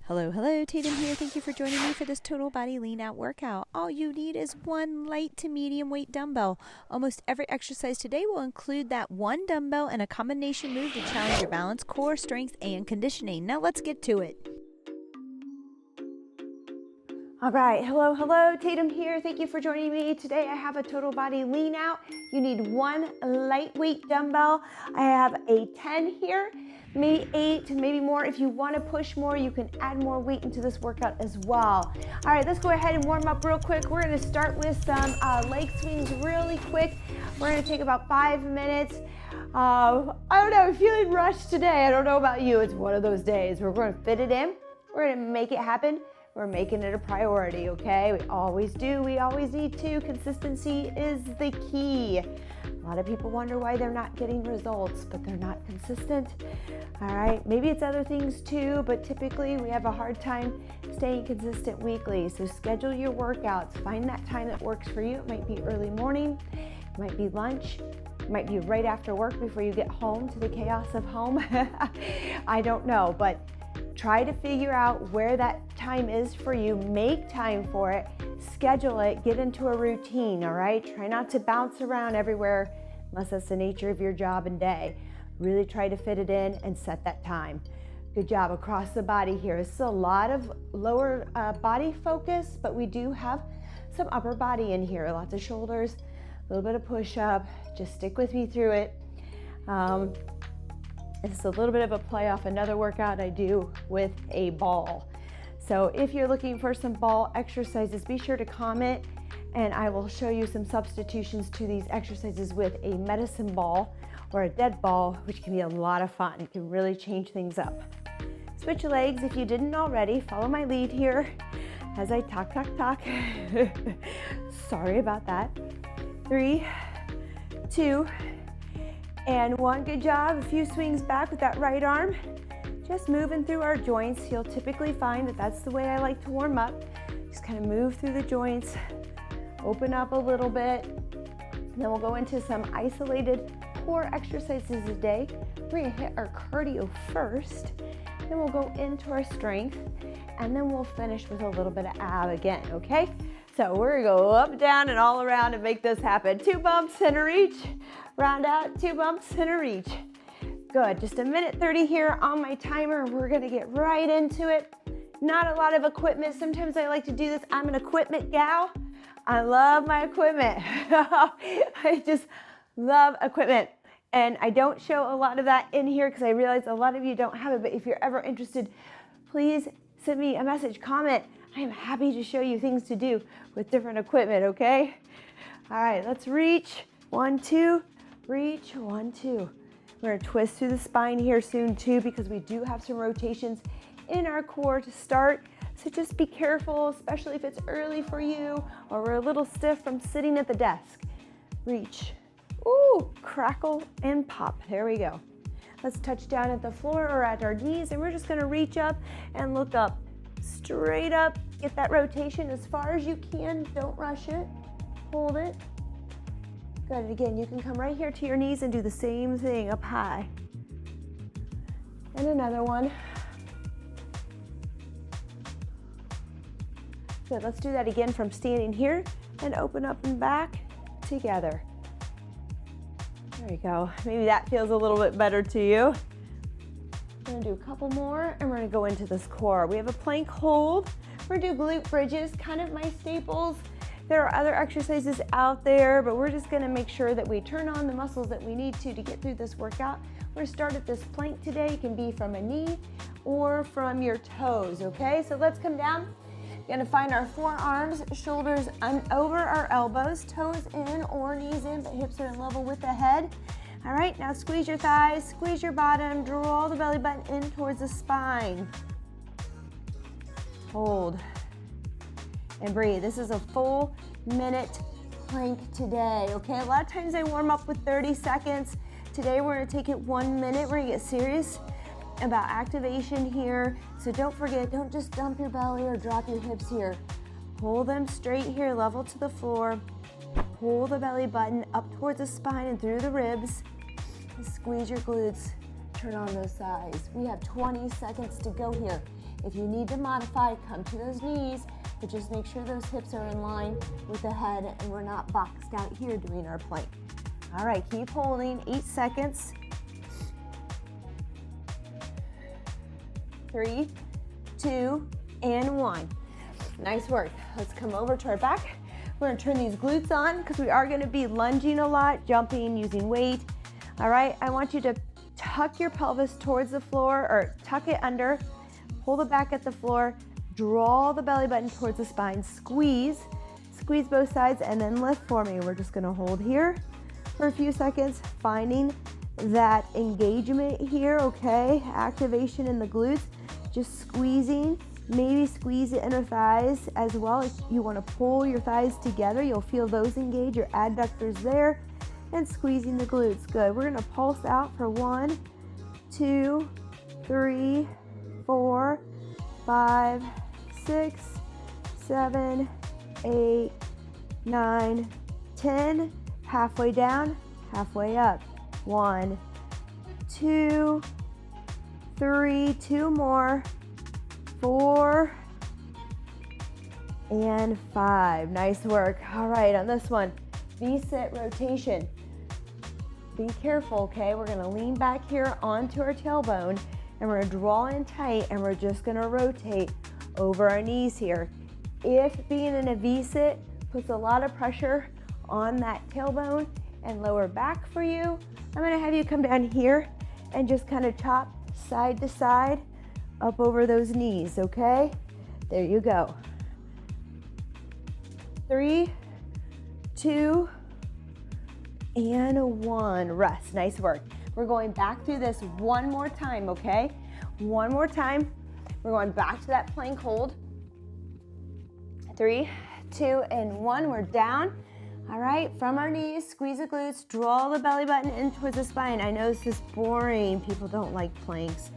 Hello, hello, Tatum here. Thank you for joining me for this total body lean out workout. All you need is one light to medium weight dumbbell. Almost every exercise today will include that one dumbbell and a combination move to challenge your balance, core, strength, and conditioning. Now let's get to it. All right, hello, Tatum here. Thank you for joining me. Today I have a total body lean out. You need one lightweight dumbbell. I have a 10 here, maybe 8, maybe more. If you want to push more, you can add more weight into this workout as well. All right, let's go ahead and warm up real quick. We're going to start with some leg swings really quick. We're going to take about 5 minutes. I don't know, I'm feeling rushed today. I don't know about you. It's one of those days. We're going to fit it in. We're going to make it happen. We're making it a priority, okay? We always do, we always need to. Consistency is the key. A lot of people wonder why they're not getting results, but they're not consistent. All right, maybe it's other things too, but typically we have a hard time staying consistent weekly. So schedule your workouts. Find that time that works for you. It might be early morning, it might be lunch, it might be right after work before you get home to the chaos of home. I don't know, but try to figure out where that time is for you. Make time for it, schedule it, get into a routine, all right? Try not to bounce around everywhere unless that's the nature of your job and day. Really try to fit it in and set that time. Good job across the body here. This is a lot of lower body focus, but we do have some upper body in here. Lots of shoulders, a little bit of push-up. Just stick with me through it. It's a little bit of a play off another workout I do with a ball. So if you're looking for some ball exercises, be sure to comment and I will show you some substitutions to these exercises with a medicine ball or a dead ball, which can be a lot of fun. It can really change things up. Switch your legs if you didn't already. Follow my lead here as I talk. Sorry about that. 3, 2, and 1. Good job. A few swings back with that right arm. Just moving through our joints. You'll typically find that that's the way I like to warm up. Just kind of move through the joints, open up a little bit, and then we'll go into some isolated core exercises today. We're gonna hit our cardio first, then we'll go into our strength, and then we'll finish with a little bit of ab again, okay? So we're gonna go up, down, and all around and make this happen. 2 bumps and a reach. Round out, 2 bumps and a reach. Good, just 1:30 here on my timer. We're gonna get right into it. Not a lot of equipment. Sometimes I like to do this. I'm an equipment gal. I love my equipment. I just love equipment. And I don't show a lot of that in here because I realize a lot of you don't have it, but if you're ever interested, please send me a message, comment. I am happy to show you things to do with different equipment, okay? All right, let's reach. 1, 2, reach, 1, 2. We're gonna twist through the spine here soon too because we do have some rotations in our core to start. So just be careful, especially if it's early for you or we're a little stiff from sitting at the desk. Reach. Ooh, crackle and pop. There we go. Let's touch down at the floor or at our knees and we're just gonna reach up and look up. Straight up, get that rotation as far as you can. Don't rush it, hold it. Good, again, you can come right here to your knees and do the same thing up high. And another one. Good, let's do that again from standing here and open up and back together. There we go. Maybe that feels a little bit better to you. We're gonna do a couple more and we're gonna go into this core. We have a plank hold. We're gonna do glute bridges, kind of my staples. There are other exercises out there, but we're just gonna make sure that we turn on the muscles that we need to get through this workout. We're gonna start at this plank today. It can be from a knee or from your toes, okay? So let's come down. We're gonna find our forearms, shoulders over our elbows, toes in or knees in, but hips are in level with the head. All right, now squeeze your thighs, squeeze your bottom, draw the belly button in towards the spine. Hold and breathe. This is a full minute plank today, okay? A lot of times I warm up with 30 seconds. Today we're gonna take it 1 minute. We're gonna get serious about activation here. So don't forget, don't just dump your belly or drop your hips here. Hold them straight here, level to the floor. Pull the belly button up towards the spine and through the ribs. Squeeze your glutes, turn on those thighs. We have 20 seconds to go here. If you need to modify, come to those knees, but just make sure those hips are in line with the head and we're not boxed out here doing our plank. All right, keep holding, 8 seconds. 3, 2, and 1. Nice work. Let's come over to our back. We're gonna turn these glutes on because we are gonna be lunging a lot, jumping, using weight. All right, I want you to tuck your pelvis towards the floor or tuck it under, pull the back at the floor, draw the belly button towards the spine, squeeze both sides, and then lift for me. We're just gonna hold here for a few seconds, finding that engagement here, okay? Activation in the glutes, just squeezing, maybe squeeze the inner thighs as well. If you wanna pull your thighs together, you'll feel those engage, your adductors there, and squeezing the glutes, good. We're gonna pulse out for 1, 2, 3, 4, 5, 6, 7, 8, 9, 10, halfway down, halfway up. 1, 2, 3, 2 more, 4, and 5. Nice work. All right, on this one, V-sit rotation. Be careful, okay? We're gonna lean back here onto our tailbone and we're gonna draw in tight and we're just gonna rotate over our knees here. If being in a V-sit puts a lot of pressure on that tailbone and lower back for you, I'm gonna have you come down here and just kind of chop side to side up over those knees, okay? There you go. 3, 2, and 1. Rest. Nice work. We're going back through this one more time, okay? One more time. We're going back to that plank hold. 3, 2, and 1. We're down. All right, from our knees, squeeze the glutes, draw the belly button in towards the spine. I know this is boring. People don't like planks.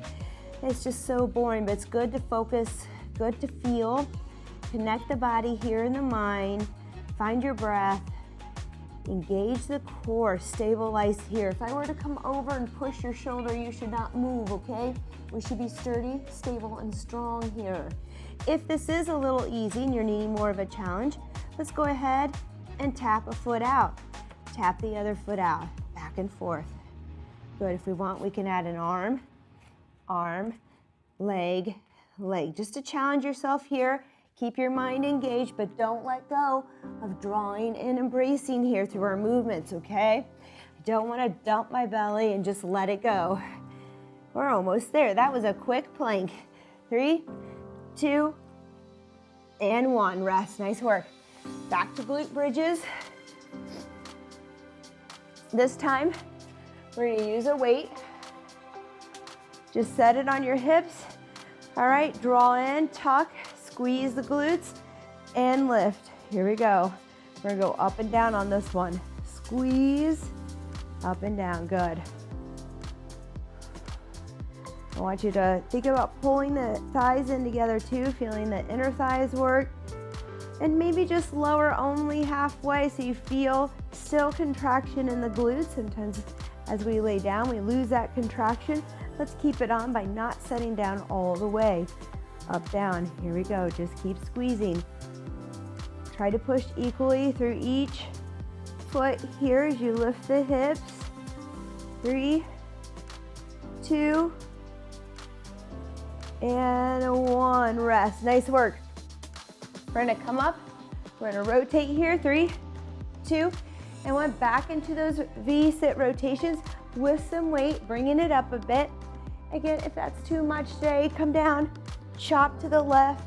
It's just so boring, but it's good to focus, good to feel. Connect the body here in the mind. Find your breath. Engage the core, stabilize here. If I were to come over and push your shoulder, you should not move, okay? We should be sturdy, stable, and strong here. If this is a little easy and you're needing more of a challenge, let's go ahead and tap a foot out. Tap the other foot out, back and forth. Good, if we want, we can add an arm, arm, leg, leg. Just to challenge yourself here. Keep your mind engaged, but don't let go of drawing and embracing here through our movements, okay? I don't want to dump my belly and just let it go. We're almost there. That was a quick plank. 3, 2, and 1. Rest. Nice work. Back to glute bridges. This time, we're going to use a weight. Just set it on your hips. All right, draw in, tuck, squeeze the glutes, and lift. Here we go. We're gonna go up and down on this one. Squeeze, up and down, good. I want you to think about pulling the thighs in together too, feeling the inner thighs work. And maybe just lower only halfway so you feel still contraction in the glutes. Sometimes as we lay down, we lose that contraction. Let's keep it on by not setting down all the way. Up, down, here we go. Just keep squeezing. Try to push equally through each foot here as you lift the hips. 3, 2, and 1. Rest. Nice work. We're gonna come up. We're gonna rotate here. 3, 2, and 1. Back into those V-sit rotations with some weight, bringing it up a bit. Again, if that's too much today, come down. Chop to the left,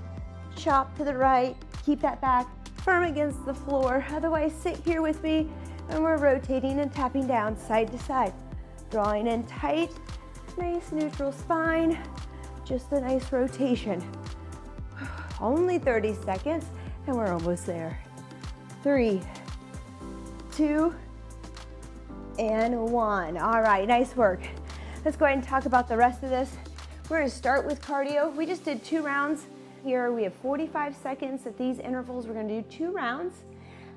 chop to the right. Keep that back firm against the floor. Otherwise, sit here with me and we're rotating and tapping down side to side. Drawing in tight, nice neutral spine. Just a nice rotation. Only 30 seconds and we're almost there. 3, 2, and 1. All right, nice work. Let's go ahead and talk about the rest of this. We're gonna start with cardio. We just did 2 rounds. Here we have 45 seconds at these intervals. We're gonna do 2 rounds.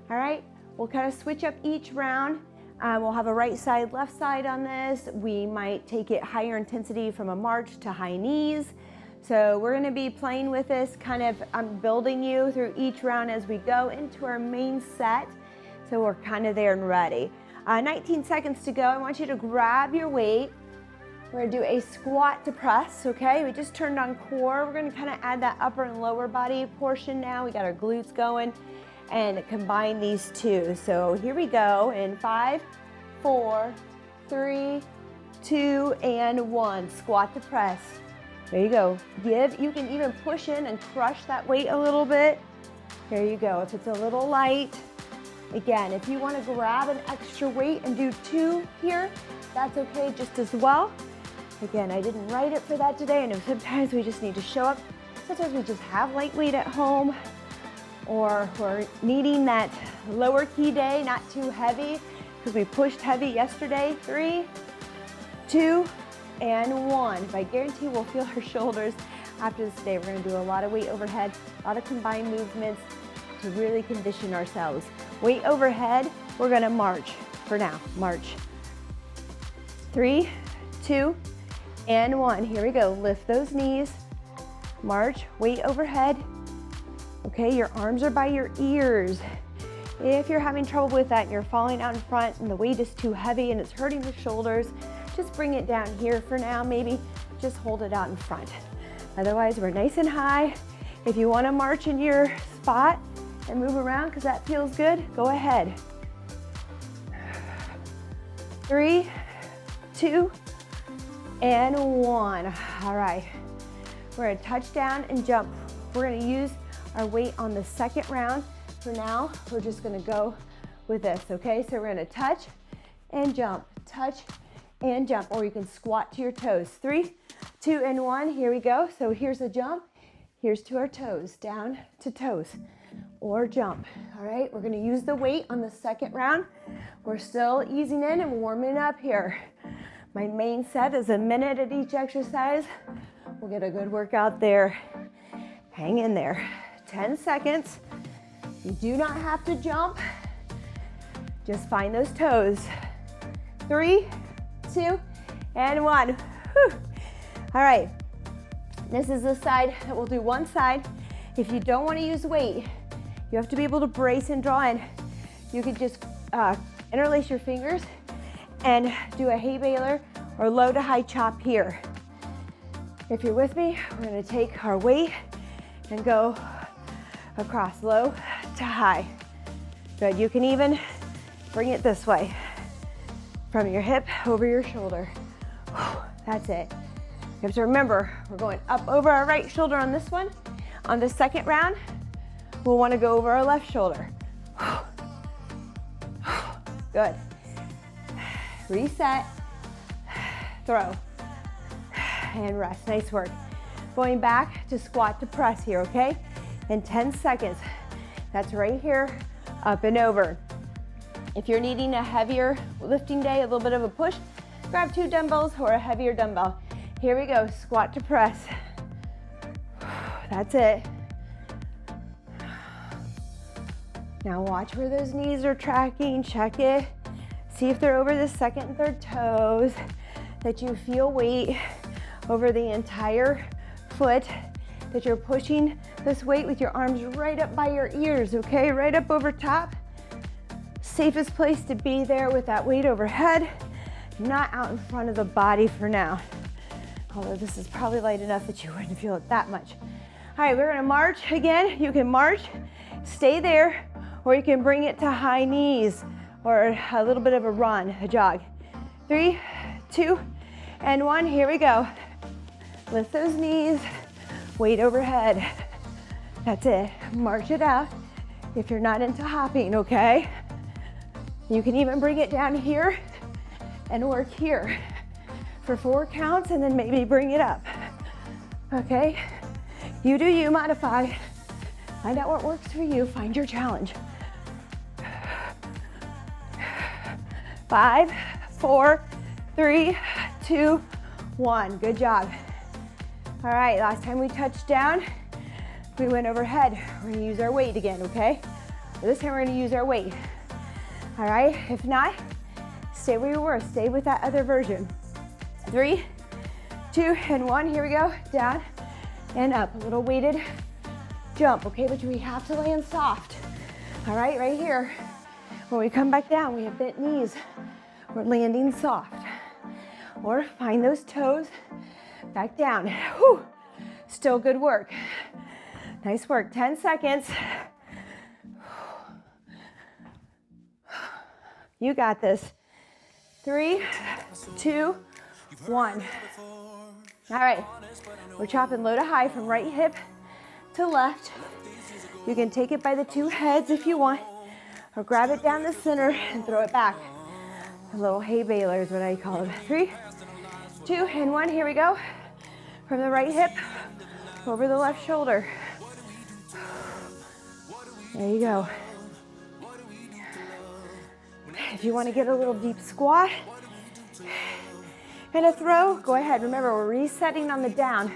All right, we'll kind of switch up each round. We'll have a right side, left side on this. We might take it higher intensity from a march to high knees. So we're gonna be playing with this, kind of, I'm building you through each round as we go into our main set. So we're kind of there and ready. 19 seconds to go. I want you to grab your weight. We're gonna do a squat to press, okay? We just turned on core. We're gonna kind of add that upper and lower body portion now. We got our glutes going and combine these two. So here we go in 5, 4, 3, 2, and 1. Squat to press. There you go. You can even push in and crush that weight a little bit. There you go. If it's a little light, again, if you want to grab an extra weight and do 2 here, that's okay just as well. Again, I didn't write it for that today. I know sometimes we just need to show up. Sometimes we just have light weight at home, or we're needing that lower key day, not too heavy, because we pushed heavy yesterday. 3, 2, and 1. But I guarantee we'll feel our shoulders after this day. We're going to do a lot of weight overhead, a lot of combined movements to really condition ourselves. Weight overhead, we're going to march for now. March. 3, 2, and 1. Here we go. Lift those knees. March. Weight overhead. Okay, your arms are by your ears. If you're having trouble with that and you're falling out in front and the weight is too heavy and it's hurting the shoulders, just bring it down here for now. Maybe just hold it out in front. Otherwise, we're nice and high. If you want to march in your spot and move around because that feels good, go ahead. 3, 2, and 1. All right. We're going to touch down and jump. We're going to use our weight on the second round. For now, we're just going to go with this, okay? So we're going to touch and jump, touch and jump, or you can squat to your toes. 3, 2, and 1. Here we go. So here's a jump. Here's to our toes, down to toes, or jump. All right, we're going to use the weight on the second round. We're still easing in and warming up here. My main set is a minute at each exercise. We'll get a good workout there. Hang in there. 10 seconds. You do not have to jump. Just find those toes. 3, 2, and 1. Whew. All right, this is the side that we'll do one side. If you don't want to use weight, you have to be able to brace and draw in. You could just interlace your fingers and do a hay baler or low to high chop here. If you're with me, we're going to take our weight and go across low to high. Good, you can even bring it this way from your hip over your shoulder. That's it. You have to remember, we're going up over our right shoulder on this one. On the second round, we'll want to go over our left shoulder. Good. Reset, throw, and rest. Nice work. Going back to squat to press here, okay? In 10 seconds. That's right here, up and over. If you're needing a heavier lifting day, a little bit of a push, grab 2 dumbbells or a heavier dumbbell. Here we go, squat to press. That's it. Now watch where those knees are tracking, check it. See if they're over the second and third toes, that you feel weight over the entire foot, that you're pushing this weight with your arms right up by your ears, okay? Right up over top. Safest place to be there with that weight overhead, not out in front of the body for now. Although this is probably light enough that you wouldn't feel it that much. All right, we're gonna march again. You can march, stay there, or you can bring it to high knees or a little bit of a run, a jog. 3, 2, and 1, here we go. Lift those knees, weight overhead. That's it, march it out if you're not into hopping, okay? You can even bring it down here and work here for 4 counts and then maybe bring it up, okay? You do you, modify. Find out what works for you, find your challenge. 5, 4, 3, 2, 1, good job. All right, last time we touched down, we went overhead. We're gonna use our weight again, okay? This time we're gonna use our weight. All right, if not, stay where you were, stay with that other version. 3, 2, and 1, here we go, down and up. A little weighted jump, okay, but we have to land soft. All right, right here. When we come back down, we have bent knees. We're landing soft. Or find those toes, back down. Whew. Still good work. Nice work, 10 seconds. You got this. 3, 2, 1. All right, we're chopping low to high from right hip to left. You can take it by the 2 heads if you want, or grab it down the center and throw it back. A little hay baler is what I call it. 3, 2, and 1, here we go. From the right hip over the left shoulder. There you go. If you want to get a little deep squat and a throw, go ahead. Remember, we're resetting on the down.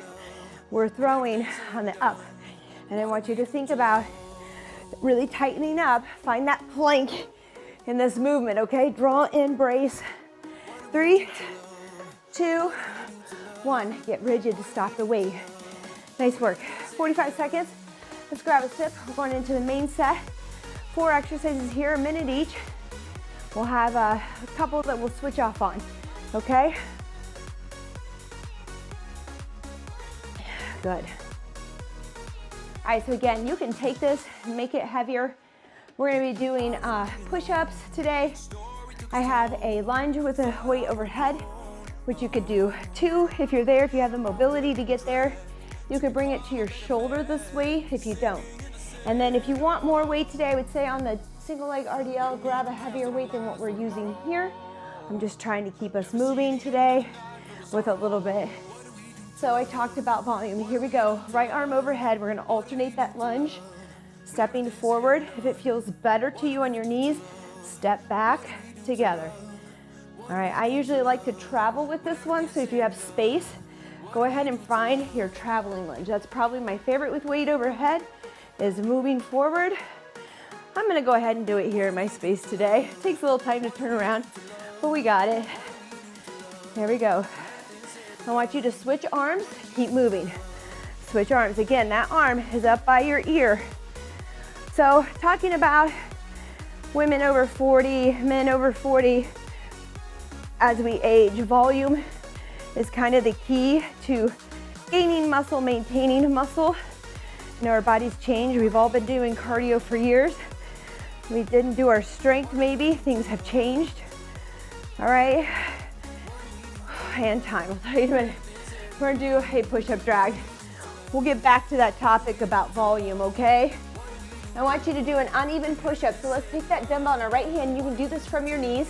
We're throwing on the up. And I want you to think about really tightening up. Find that plank in this movement, okay? Draw in, brace. 3, 2, 1. Get rigid to stop the weight. Nice work. 45 seconds. Let's grab a sip. We're going into the main set. 4 exercises here, a minute each. We'll have a couple that we'll switch off on, okay? Good. All right, so again, you can take this and make it heavier. We're gonna be doing push-ups today. I have a lunge with a weight overhead, which you could do 2 if you're there, if you have the mobility to get there. You could bring it to your shoulder this way if you don't. And then if you want more weight today, I would say on the single leg RDL, grab a heavier weight than what we're using here. I'm just trying to keep us moving today with a little bit. So I talked about volume. Here we go. Right arm overhead. We're gonna alternate that lunge. Stepping forward. If it feels better to you on your knees, step back together. All right, I usually like to travel with this one, so if you have space, go ahead and find your traveling lunge. That's probably my favorite with weight overhead, is moving forward. I'm gonna go ahead and do it here in my space today. It takes a little time to turn around, but we got it. There we go. I want you to switch arms, keep moving. Switch arms. Again, that arm is up by your ear. So talking about women over 40, men over 40, as we age, volume is kind of the key to gaining muscle, maintaining muscle. You know, our bodies change. We've all been doing cardio for years. We didn't do our strength maybe. Things have changed. All right. And time. I'll tell you in a minute. We're gonna do a push-up drag. We'll get back to that topic about volume, okay? I want you to do an uneven push-up. So let's take that dumbbell in our right hand. You can do this from your knees.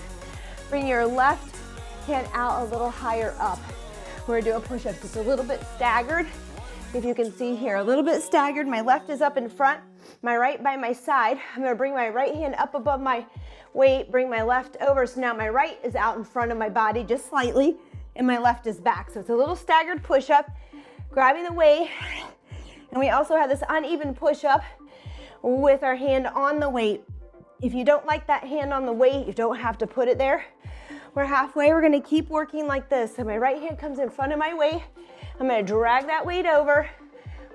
Bring your left hand out a little higher up. We're gonna do a push-up. So it's a little bit staggered. If you can see here, a little bit staggered. My left is up in front, my right by my side. I'm gonna bring my right hand up above my weight, bring my left over. So now my right is out in front of my body just slightly, and my left is back. So it's a little staggered push-up, grabbing the weight. And we also have this uneven push-up with our hand on the weight. If you don't like that hand on the weight, you don't have to put it there. We're halfway. We're gonna keep working like this. So my right hand comes in front of my weight. I'm gonna drag that weight over.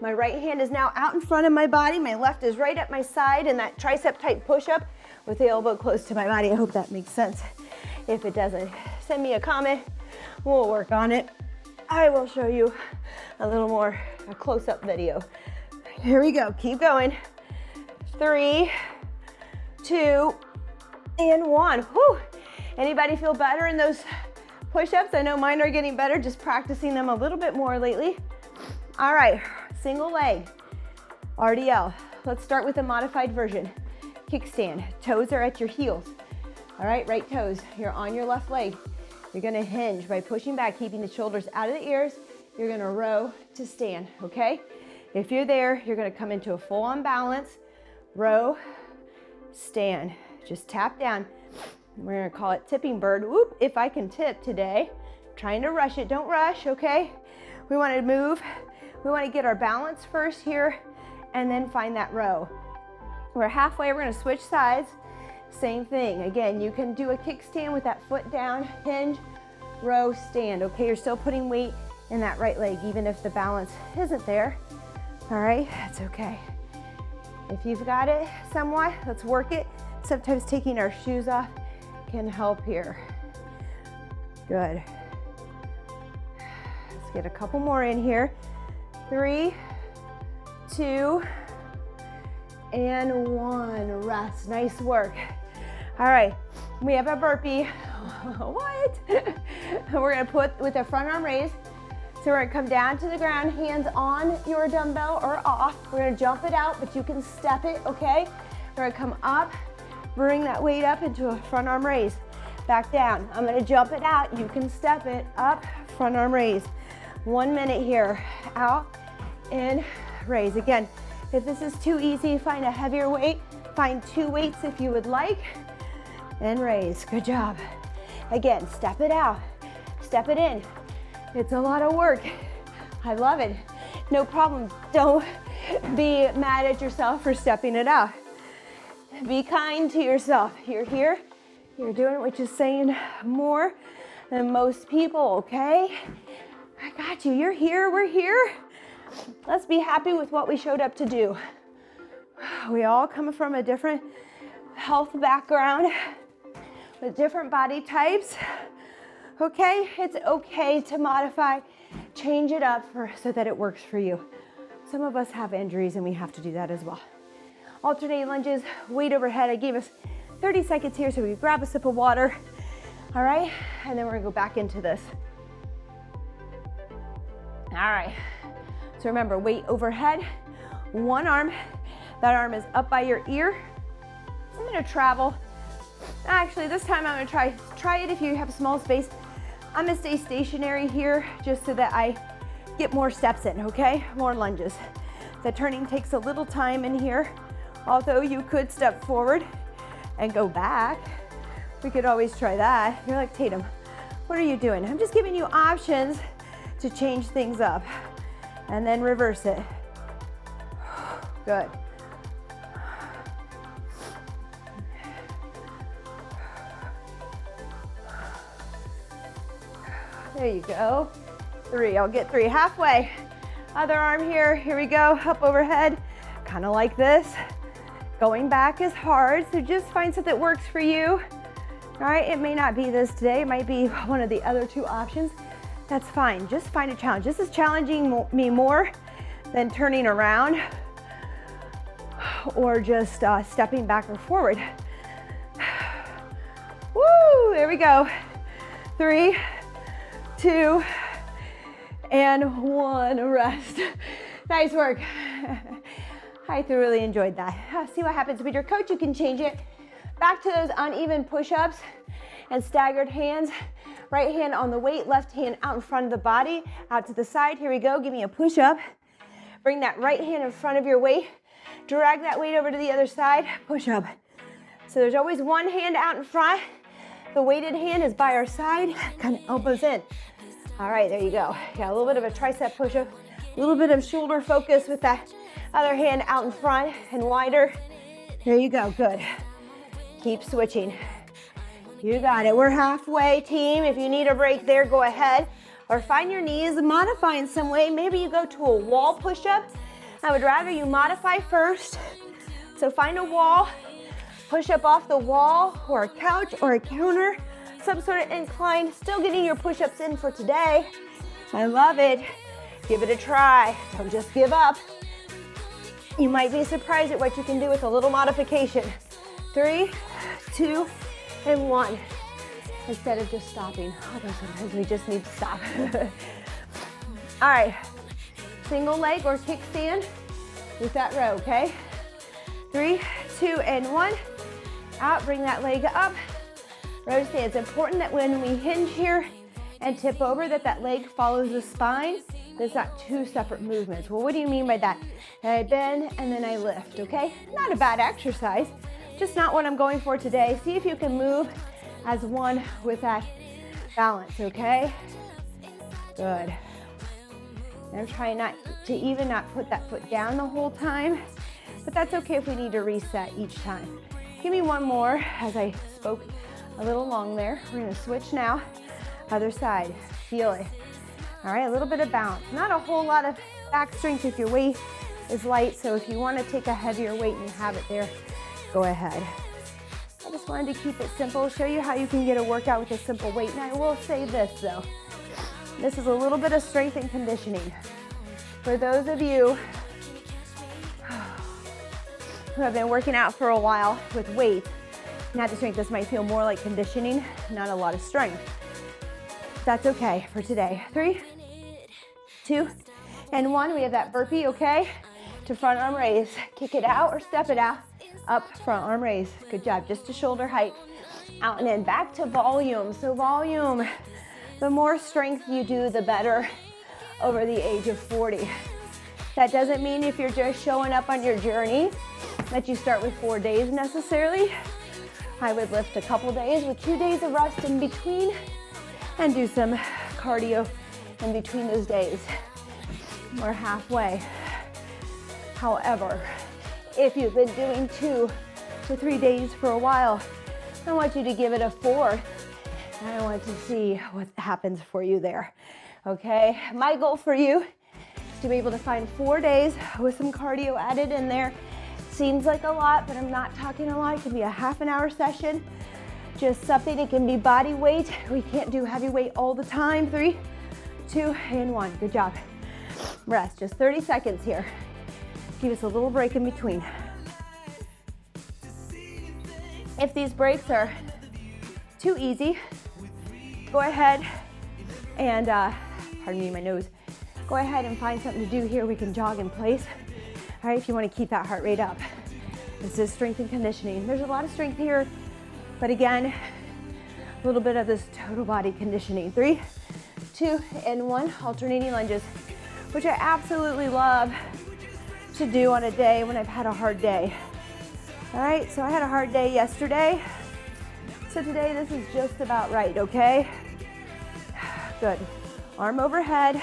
My right hand is now out in front of my body. My left is right at my side in that tricep type push-up with the elbow close to my body. I hope that makes sense. If it doesn't, send me a comment. We'll work on it. I will show you a little more, a close-up video. Here we go, keep going. 3, 2, and 1. Whew. Anybody feel better in those push-ups? I know mine are getting better, just practicing them a little bit more lately. All right, single leg, RDL. Let's start with a modified version. Kickstand, toes are at your heels. All right, right toes, you're on your left leg. You're gonna hinge by pushing back, keeping the shoulders out of the ears. You're gonna row to stand, okay? If you're there, you're gonna come into a full-on balance, row, stand. Just tap down. We're gonna call it tipping bird. Whoop, if I can tip today. Trying to rush it, don't rush, okay? We wanna move. We wanna get our balance first here and then find that row. We're halfway, we're gonna switch sides. Same thing. Again, you can do a kickstand with that foot down, hinge, row, stand. Okay, you're still putting weight in that right leg, even if the balance isn't there. All right, that's okay. If you've got it somewhat, let's work it. Sometimes taking our shoes off can help here. Good. Let's get a couple more in here. 3, 2, and 1. Rest. Nice work. All right, we have a burpee. What? We're gonna put with the front arm raised. So we're gonna come down to the ground, hands on your dumbbell or off. We're gonna jump it out, but you can step it, okay? We're gonna come up, bring that weight up into a front arm raise. Back down. I'm gonna jump it out. You can step it up, front arm raise. 1 minute here. Out, in, raise. Again, if this is too easy, find a heavier weight. Find 2 weights if you would like. And raise. Good job. Again, step it out. Step it in. It's a lot of work. I love it. No problem. Don't be mad at yourself for stepping it out. Be kind to yourself. You're here. You're doing it, which is saying more than most people, okay? I got you. You're here. We're here. Let's be happy with what we showed up to do. We all come from a different health background with different body types. Okay, it's okay to modify, change it up so that it works for you. Some of us have injuries and we have to do that as well. Alternate lunges, weight overhead. I gave us 30 seconds here so we grab a sip of water. All right, and then we're gonna go back into this. All right, so remember, weight overhead, one arm. That arm is up by your ear. I'm gonna travel. Actually, this time I'm gonna try it if you have small space. I'm gonna stay stationary here just so that I get more steps in, okay? More lunges. The turning takes a little time in here, although you could step forward and go back. We could always try that. You're like, Tatum, what are you doing? I'm just giving you options to change things up and then reverse it. Good. There you go. 3, I'll get 3, halfway. Other arm here, here we go, up overhead, kind of like this. Going back is hard, so just find something that works for you. All right, it may not be this today, it might be one of the other 2 options. That's fine, just find a challenge. This is challenging me more than turning around or just stepping back or forward. Woo, there we go. 3, 2, and 1, rest. Nice work. I thoroughly enjoyed that. See what happens with your coach. You can change it back to those uneven push-ups and staggered hands. Right hand on the weight, left hand out in front of the body, out to the side. Here we go. Give me a push-up. Bring that right hand in front of your weight. Drag that weight over to the other side. Push up. So there's always one hand out in front. The weighted hand is by our side. Kind of elbows in. All right, there you go. Got a little bit of a tricep push-up, a little bit of shoulder focus with that other hand out in front and wider. There you go, good. Keep switching. You got it. We're halfway, team. If you need a break there, go ahead. Or find your knees, modify in some way. Maybe you go to a wall push-up. I would rather you modify first. So find a wall, push up off the wall or a couch or a counter. Some sort of incline, still getting your push-ups in for today. I love it. Give it a try. Don't just give up. You might be surprised at what you can do with a little modification. 3, 2, and 1. Instead of just stopping. Although sometimes we just need to stop. All right. Single leg or kickstand with that row, okay? 3, 2, and 1. Out, bring that leg up. Row stand. It's important that when we hinge here and tip over that leg follows the spine. There's not 2 separate movements. Well, what do you mean by that? I bend and then I lift, okay? Not a bad exercise, just not what I'm going for today. See if you can move as one with that balance, okay? Good. And I'm trying not to even not put that foot down the whole time, but that's okay if we need to reset each time. Give me one more as I spoke a little long there. We're gonna switch now. Other side, feel it. All right, a little bit of balance. Not a whole lot of back strength if your weight is light, so if you want to take a heavier weight and you have it there, go ahead. I just wanted to keep it simple, show you how you can get a workout with a simple weight. And I will say this though, this is a little bit of strength and conditioning. For those of you who have been working out for a while with weight, not the strength, this might feel more like conditioning, not a lot of strength. That's okay for today. 3, 2, and 1. We have that burpee, okay? To front arm raise. Kick it out or step it out. Up, front arm raise. Good job, just to shoulder height. Out and in, back to volume. So volume, the more strength you do, the better over the age of 40. That doesn't mean if you're just showing up on your journey that you start with 4 days necessarily. I would lift a couple days with 2 days of rest in between and do some cardio in between those days. We're halfway. However, if you've been doing 2 to 3 days for a while, I want you to give it a 4th. And I want to see what happens for you there, okay? My goal for you is to be able to find 4 days with some cardio added in there. Seems like a lot, but I'm not talking a lot. It can be a half an hour session, just something. It can be body weight. We can't do heavy weight all the time. 3, 2, and 1. Good job. Rest, just 30 seconds here. Give us a little break in between. If these breaks are too easy, go ahead and, pardon me, my nose. Go ahead and find something to do here. We can jog in place. All right, if you want to keep that heart rate up. This is strength and conditioning. There's a lot of strength here, but again, a little bit of this total body conditioning. 3, 2, and 1. Alternating lunges, which I absolutely love to do on a day when I've had a hard day. All right, so I had a hard day yesterday. So today, this is just about right, okay? Good. Arm overhead.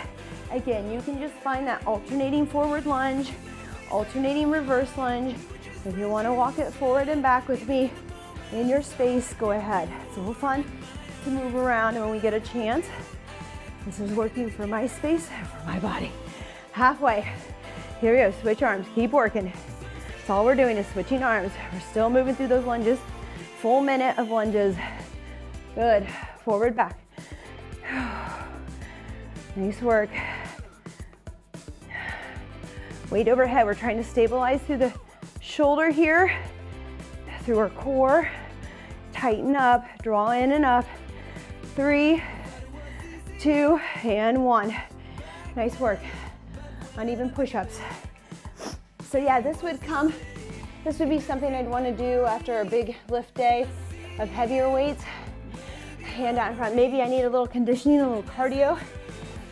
Again, you can just find that alternating forward lunge, alternating reverse lunge. If you want to walk it forward and back with me in your space, go ahead. It's a little fun to move around, and when we get a chance, this is working for my space and for my body. Halfway. Here we go, switch arms, keep working. That's all we're doing is switching arms. We're still moving through those lunges. Full minute of lunges. Good, forward, back. Nice work. Weight overhead, we're trying to stabilize through the shoulder here, through our core. Tighten up, draw in and up. 3, 2, and 1. Nice work. Uneven push-ups. So yeah, this would be something I'd want to do after a big lift day of heavier weights. Hand out in front. Maybe I need a little conditioning, a little cardio.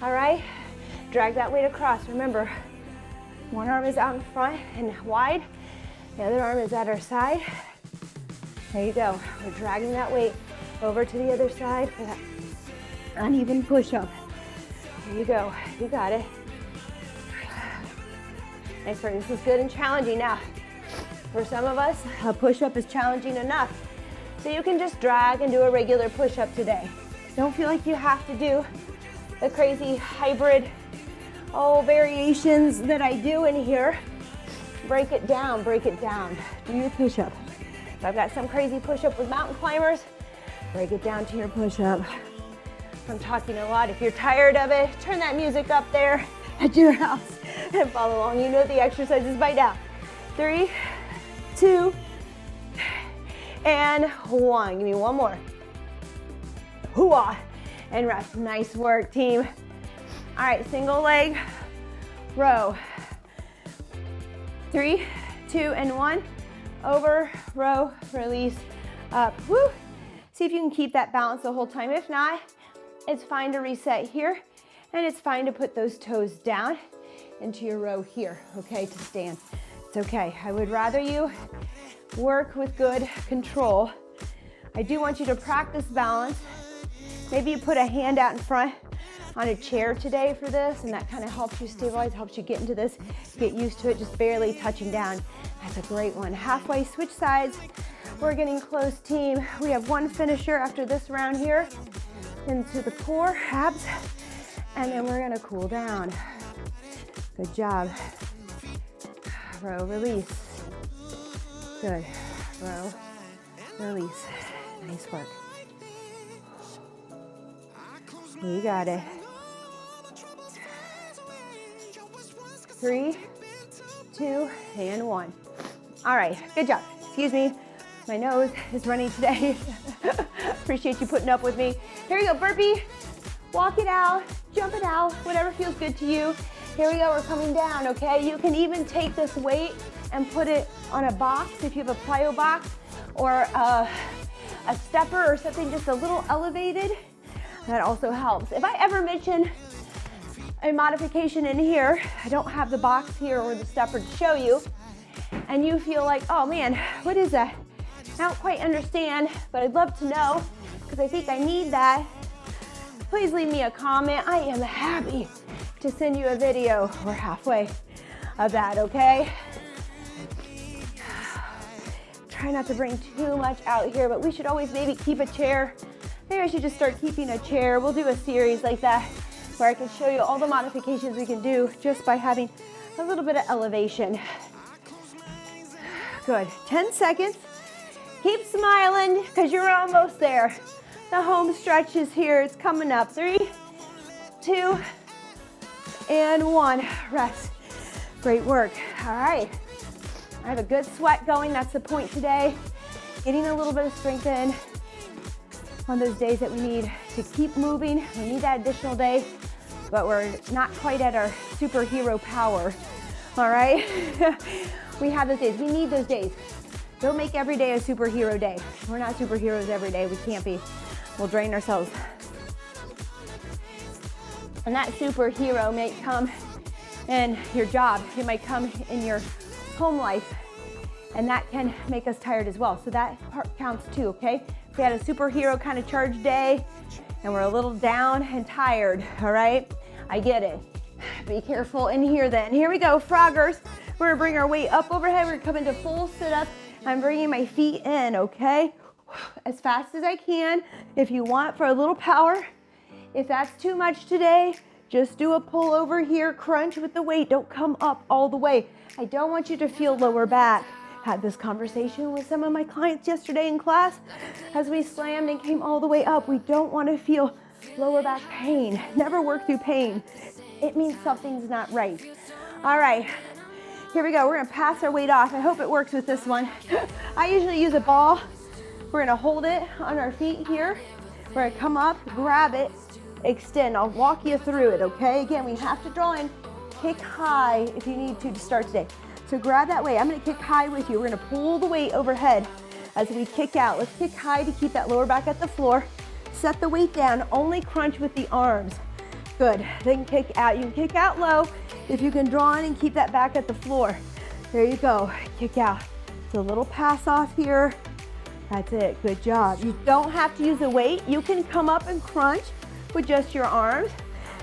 All right, drag that weight across. Remember, one arm is out in front and wide. The other arm is at our side. There you go. We're dragging that weight over to the other side for that uneven push-up. There you go. You got it. Nice work. This is good and challenging. Now, for some of us, a push-up is challenging enough. So you can just drag and do a regular push-up today. Don't feel like you have to do the crazy hybrid, variations that I do in here. Break it down, break it down. Do your push-up. If I've got some crazy push-up with mountain climbers, break it down to your push-up. I'm talking a lot. If you're tired of it, turn that music up there at your house and follow along. You know the exercises by now. 3, 2, and 1. Give me one more. Hoo-ah, and rest. Nice work, team. All right, single leg row. 3, 2, and 1. Over, row, release, up. Woo! See if you can keep that balance the whole time. If not, it's fine to reset here, and it's fine to put those toes down into your row here, okay, to stand. It's okay. I would rather you work with good control. I do want you to practice balance. Maybe you put a hand out in front on a chair today for this, and that kind of helps you stabilize, helps you get into this, get used to it, just barely touching down. That's a great one. Halfway, switch sides. We're getting close, team. We have one finisher after this round here. Into the core, abs, And then we're gonna cool down. Good job. Row, release. Good. Row, release. Nice work. You got it. 3, 2, and 1. All right, good job. Excuse me, my nose is running today. Appreciate you putting up with me. Here we go, burpee. Walk it out, jump it out, whatever feels good to you. Here we go, we're coming down, okay? You can even take this weight and put it on a box if you have a plyo box or a stepper or something just a little elevated. That also helps. If I ever mention a modification in here, I don't have the box here or the stepper to show you, and you feel like, oh man, what is that? I don't quite understand, but I'd love to know because I think I need that. Please leave me a comment. I am happy to send you a video. We're halfway of that, okay? Try not to bring too much out here, but we should always maybe keep a chair. Maybe I should just start keeping a chair. We'll do a series like that where I can show you all the modifications we can do just by having a little bit of elevation. Good, 10 seconds. Keep smiling because you're almost there. The home stretch is here, it's coming up. 3, 2, and 1, rest. Great work, all right. I have a good sweat going, that's the point today. Getting a little bit of strength in on those days that we need to keep moving. We need that additional day, but we're not quite at our superhero power, all right? We have those days, we need those days. Don't make every day a superhero day. We're not superheroes every day, we can't be. We'll drain ourselves. And that superhero may come in your job. It might come in your home life. And that can make us tired as well. So that part counts too, okay? If we had a superhero kind of charged day and we're a little down and tired, all right? I get it. Be careful in here then. Here we go, froggers. We're gonna bring our weight up overhead. We're gonna come into full sit-up. I'm bringing my feet in, okay? As fast as I can. If you want for a little power, if that's too much today, just do a pull over here, crunch with the weight. Don't come up all the way. I don't want you to feel lower back. Had this conversation with some of my clients yesterday in class as we slammed and came all the way up. We don't want to feel lower back pain. Never work through pain. It means something's not right. All right, here we go. We're gonna pass our weight off. I hope it works with this one. I usually use a ball. We're gonna hold it on our feet here. We're gonna come up, grab it, extend. I'll walk you through it, okay? Again, we have to draw in, kick high if you need to start today. So grab that weight. I'm gonna kick high with you. We're gonna pull the weight overhead as we kick out. Let's kick high to keep that lower back at the floor. Set the weight down, only crunch with the arms. Good, then kick out. You can kick out low if you can draw in and keep that back at the floor. There you go, kick out. So a little pass off here. That's it, good job. You don't have to use the weight. You can come up and crunch with just your arms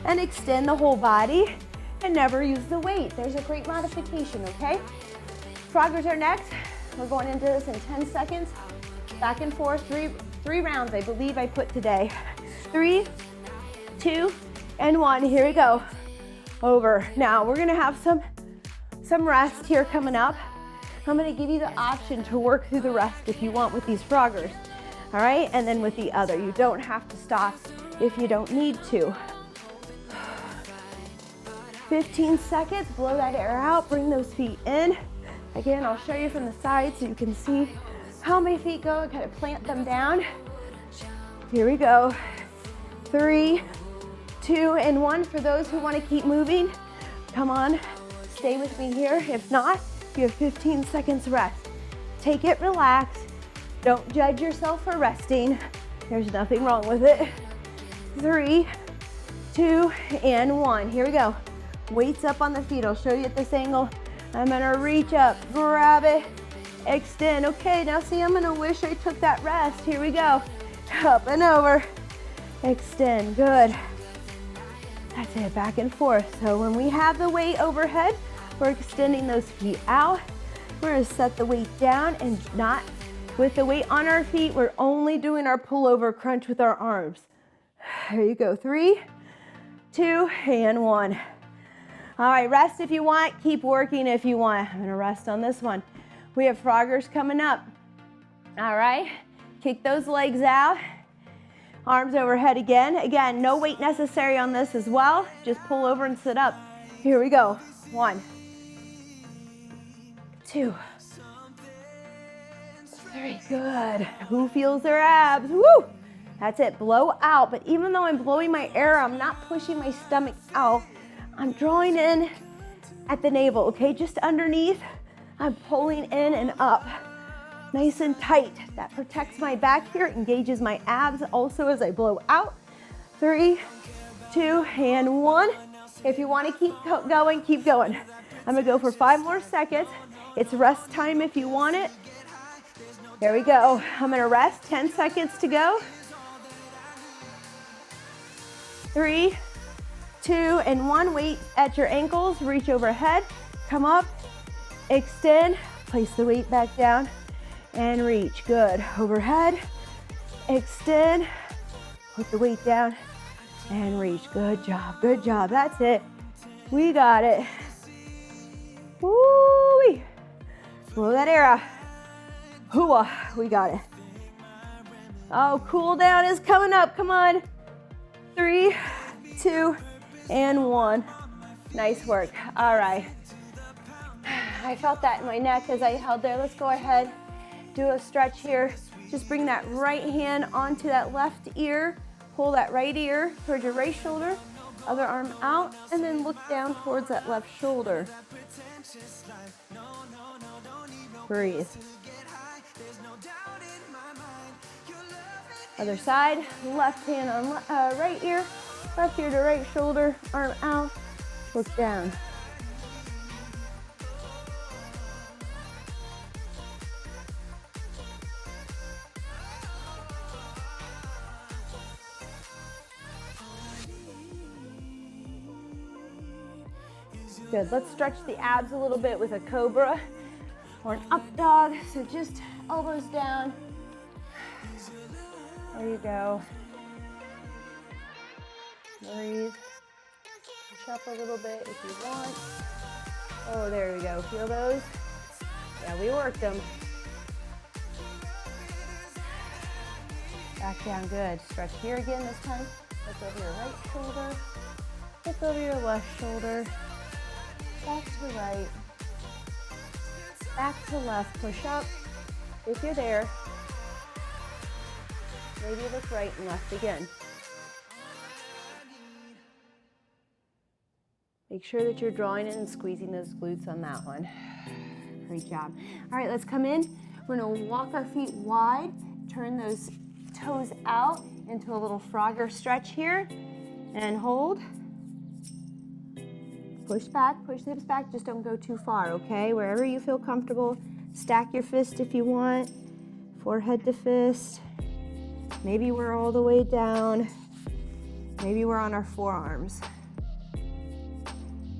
and extend the whole body and never use the weight. There's a great modification, okay? Froggers are next. We're going into this in 10 seconds. Back and forth, three rounds I believe I put today. 3, 2, and 1, here we go. Over. Now we're gonna have some rest here coming up. I'm gonna give you the option to work through the rest if you want with these froggers, all right? And then with the other, you don't have to stop if you don't need to. 15 seconds, blow that air out, bring those feet in. Again, I'll show you from the side so you can see how my feet go and kind of plant them down. Here we go. 3, 2, and 1 for those who want to keep moving. Come on, stay with me here. If not, you have 15 seconds rest. Take it, relax. Don't judge yourself for resting. There's nothing wrong with it. 3, 2, and 1. Here we go. Weights up on the feet. I'll show you at this angle. I'm gonna reach up, grab it, extend. Okay, now see, I'm gonna wish I took that rest. Here we go. Up and over. Extend, good. That's it, back and forth. So when we have the weight overhead, we're extending those feet out. We're gonna set the weight down and not with the weight on our feet. We're only doing our pullover crunch with our arms. There you go. 3, 2, and 1. All right, rest if you want, keep working if you want. I'm gonna rest on this one. We have froggers coming up. All right, kick those legs out. Arms overhead again. Again, no weight necessary on this as well. Just pull over and sit up. Here we go. 1, 2, 3, good. Who feels their abs? Woo! That's it, blow out. But even though I'm blowing my air, I'm not pushing my stomach out. I'm drawing in at the navel, okay? Just underneath, I'm pulling in and up. Nice and tight. That protects my back here, engages my abs also as I blow out. 3, 2, and 1. If you want to keep going, keep going. I'm gonna go for 5 more seconds. It's rest time if you want it. There we go. I'm gonna rest, 10 seconds to go. 3, 2, and 1. Weight at your ankles, reach overhead, come up, extend, place the weight back down, and reach. Good. Overhead, extend, put the weight down, and reach. Good job, good job. That's it. We got it. Woo-wee. Blow that air out. Hooah, we got it. Oh, cool down is coming up. Come on. 3, 2, and 1. Nice work. All right. I felt that in my neck as I held there. Let's go ahead, do a stretch here. Just bring that right hand onto that left ear. Pull that right ear towards your right shoulder. Other arm out, and then look down towards that left shoulder. Breathe. Other side, left hand on right ear, left ear to right shoulder, arm out, look down. Good, let's stretch the abs a little bit with a cobra or an up dog. So just elbows down. There you go. Breathe. Push up a little bit if you want. Oh, there we go. Feel those? Yeah, we worked them. Back down, good. Stretch here again this time. Look over your right shoulder. Look over your left shoulder. Back to right. Back to left. Push up if you're there. Maybe look right and left again. Make sure that you're drawing in and squeezing those glutes on that one. Great job. All right, let's come in. We're gonna walk our feet wide, turn those toes out into a little frogger stretch here, and hold. Push back, push the hips back, just don't go too far, okay? Wherever you feel comfortable, stack your fist if you want, forehead to fist. Maybe we're all the way down. Maybe we're on our forearms.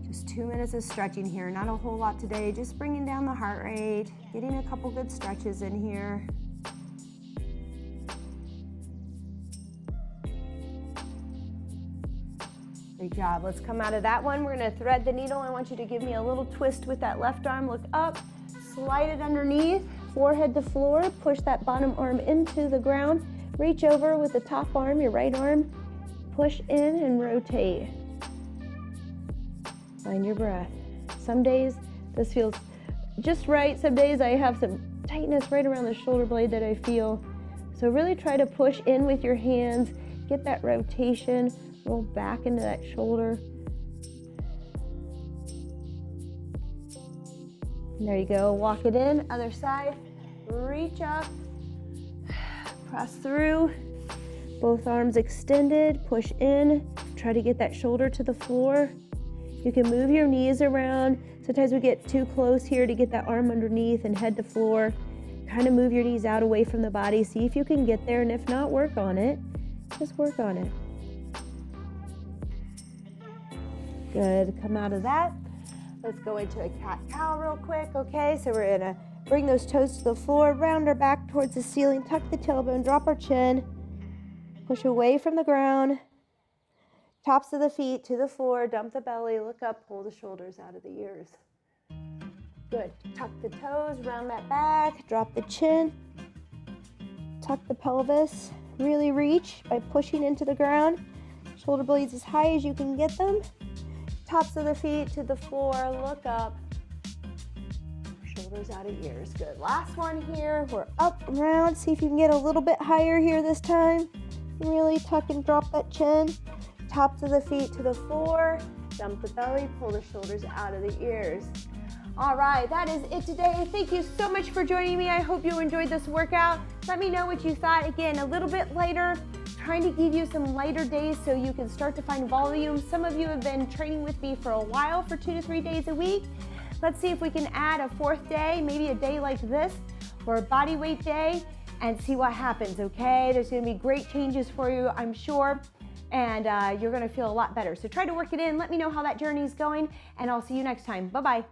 Just 2 minutes of stretching here. Not a whole lot today. Just bringing down the heart rate, getting a couple good stretches in here. Great job. Let's come out of that one. We're going to thread the needle. I want you to give me a little twist with that left arm. Look up, slide it underneath, forehead to floor. Push that bottom arm into the ground. Reach over with the top arm, your right arm. Push in and rotate. Find your breath. Some days this feels just right. Some days I have some tightness right around the shoulder blade that I feel. So really try to push in with your hands. Get that rotation. Roll back into that shoulder. And there you go. Walk it in. Other side. Reach up. Press through. Both arms extended. Push in. Try to get that shoulder to the floor. You can move your knees around. Sometimes we get too close here to get that arm underneath and head to floor. Kind of move your knees out away from the body. See if you can get there, and if not, work on it. Just work on it. Good. Come out of that. Let's go into a cat-cow real quick, okay? So we're gonna bring those toes to the floor, round our back towards the ceiling, tuck the tailbone, drop our chin, push away from the ground. Tops of the feet to the floor, dump the belly, look up, pull the shoulders out of the ears. Good. Tuck the toes, round that back, drop the chin, tuck the pelvis, really reach by pushing into the ground. Shoulder blades as high as you can get them. Tops of the feet to the floor, look up, shoulders out of ears. Good. Last one here. We're up, round. See if you can get a little bit higher here this time. Really tuck and drop that chin. Tops of the feet to the floor. Dump the belly, pull the shoulders out of the ears. All right, that is it today. Thank you so much for joining me. I hope you enjoyed this workout. Let me know what you thought. Again, a little bit lighter, trying to give you some lighter days so you can start to find volume. Some of you have been training with me for a while for 2 to 3 days a week. Let's see if we can add a 4th day, maybe a day like this, or a body weight day, and see what happens, okay? There's gonna be great changes for you, I'm sure, and you're gonna feel a lot better. So try to work it in. Let me know how that journey is going, and I'll see you next time. Bye-bye.